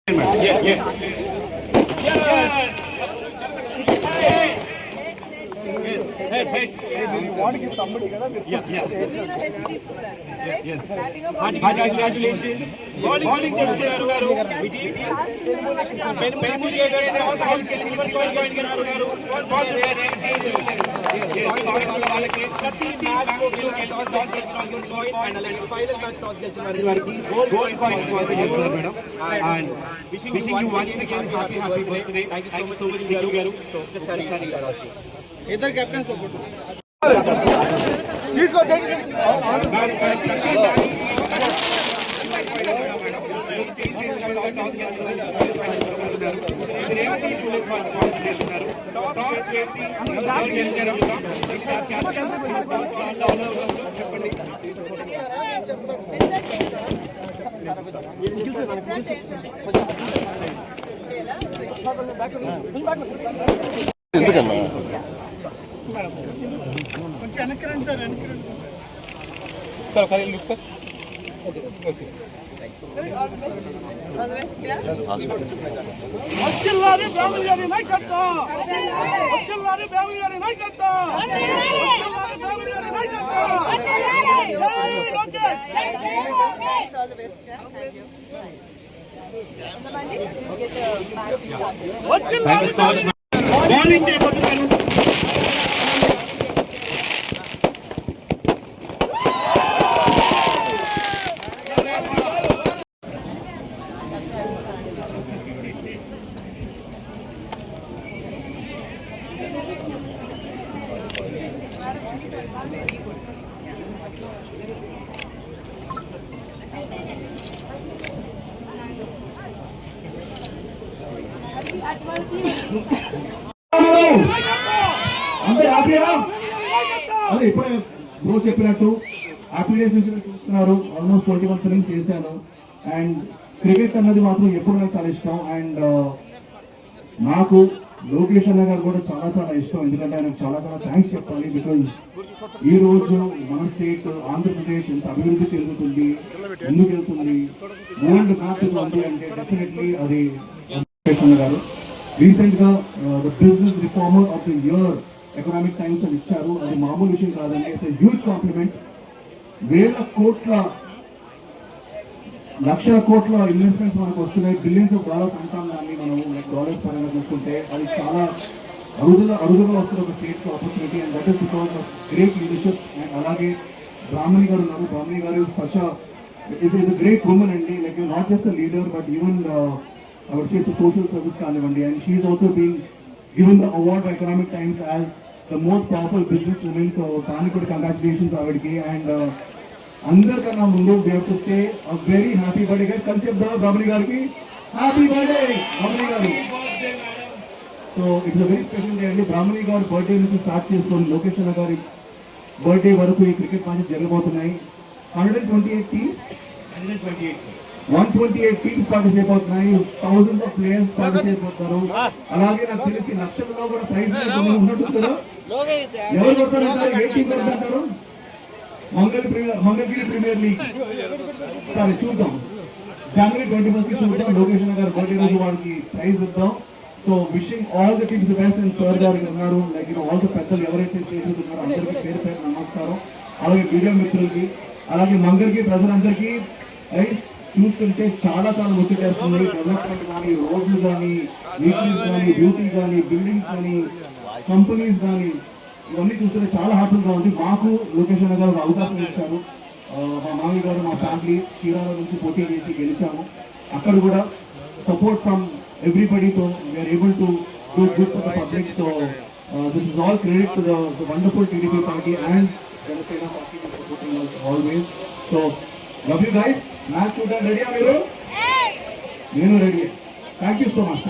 Yes, yes. Yes. Head, heads. You want to give somebody, kada? Yeah, yes. Yes. Congratulations. Bowling చేస్తున్నారు. పెనుముడి toss silver coin గెలుచుకున్నారు. వాళ్ళకి ప్రతి match లో toss గెలుచుకున్నారు gold coin అలాగే final match toss గెలుచుకున్నారు వారికి గోల్డ్ కాయిన్ స్పాన్సర్ చేస్తున్నారు madam. And wishing you once again happy birthday. Thank you so much Nikhil గారు. ఒక్కసారి ఇద్దరు కెప్టెన్స్ సపోర్ట్ తీసుకో ఎందుకన్నా సార్ ఒకసారి లుక్ సార్ వకిల్లారి బ్రాహ్మణి గారి నాయకత్వం వకిల్లారి బ్రాహ్మణి గారి నాయకత్వం వకిల్లారి బ్రాహ్మణి గారి నాయకత్వం వకిల్లారి బౌలింగ్ చేయబోతున్నారు. అందరూ హ్యాపీయా? అదే ఇప్పుడే బ్రో చెప్పినట్టు హ్యాపీ డేస్ చూస్తున్నారు. ఆల్మోస్ట్ 21 ఫిల్మ్స్ చేశాను. అండ్ క్రికెట్ అన్నది మాత్రం ఎప్పుడు నాకు చాలా ఇష్టం. అండ్ నాకు లోకేష్ అన్న గారు కూడా చాలా చాలా ఇష్టం. ఎందుకంటే ఆయనకు చాలా చాలా థ్యాంక్స్ చెప్పాలి. బికాజ్ ఈ రోజు మన స్టేట్ ఆంధ్రప్రదేశ్ ఎంత అభివృద్ధి చెందుతుంది, ఎందుకు వెళ్తుంది, వరల్డ్ కాపుతుంది అంటే డెఫినెట్లీ అది లోకేష్ అన్న గారు. రీసెంట్ గా the business reformer of the year economic times అని ఇచ్చారు. అది మామూలు విషయం కాదండి. It's huge compliment. లక్షల కోట్ల ఇన్వెస్ట్మెంట్స్ మనకు వస్తున్నాయి. బిలియన్స్ ఆఫ్ డాలర్స్ అంటాం దాన్ని మనం లైక్ డాలర్స్ పరంగా చూసుకుంటే అది చాలా అరుదుగా వస్తుంది ఒక స్టేట్ కి opportunity. And that is because of great leadership. And అలాగే బ్రాహ్మణి గారు ఉన్నారు. బ్రాహ్మణి గారు such is a great woman అండి. Like not just a leader but even I would say it's a social service కానివ్వండి. And she is also being given the award by Economic Times as the most powerful business woman. So దానికి కూడా congratulations ఆవిడకి. And అందరికన్నా ముందు we have to say a very happy birthday guys. కలిసి చెప్దాం బ్రాహ్మణి గారికి happy birthday బ్రాహ్మణి గారు. So it's a very special day అండి. బ్రాహ్మణి గారు బర్త్డే నుంచి స్టార్ట్ చేసుకొని లోకేష్ అన్న గారి బర్త్డే వరకు ఈ క్రికెట్ మ్యాచెస్ జరగబోతున్నాయి. 128 టీమ్స్ 128 టీమ్స్ పార్టిసిపేట్ అవుతున్నాయి. థౌసండ్స్ ఆఫ్ ప్లేయర్స్ పార్టిసిపేట్ అవుతారు. అలాగే నాకు తెలిసి లక్షల్లో కూడా ప్రైజ్ ఉన్నట్టు కదా. ఎవరు కొడతారంటారు? ఏ టీం కొడతారు? Mangalagiri premier league. సరే చూద్దాం. జనవరి 21 చూద్దాం. లోకేష్ గారు బర్త్డే రోజు వాడికి ప్రైజ్ ఇద్దాం. So wishing all the teams best. And sir గారు ఉన్నారు. లైక్ ఆల్ ద పెద్దలు ఎవరైతే స్టేజ్ ఉన్నారో అందరికీ పేరు పేరు నమస్కారం. అలాగే మీడియా మిత్రులకి, అలాగే మంగళగిరి ప్రజలందరికీ ఐస్ చూస్తుంటే చాలా చాలా ముచ్చటేస్తుంది. డెవలప్మెంట్ కానీ, రోడ్లు కానీ, వెహికల్స్ కానీ, బ్యూటీ కానీ, బిల్డింగ్స్ కానీ, కంపెనీస్ కానీ, ఇవన్నీ చూస్తుంటే చాలా హ్యాపీగా ఉంది. మాకు లోకేష్ అన్న గారు అవకాశం ఇచ్చారు. మా మామయ్య గారు మా ఫ్యామిలీ చీరాల నుంచి పోటీ చేసి గెలిచాము. అక్కడ కూడా సపోర్ట్ ఫ్రమ్ ఎవ్రీబడీతో we're able to do good for the public. So this is all credit to the wonderful TDP party and Janasena party supporting us always. So love you guys. Match చూడడానికి రెడీయా మీరు? నేను ready. Thank you so much.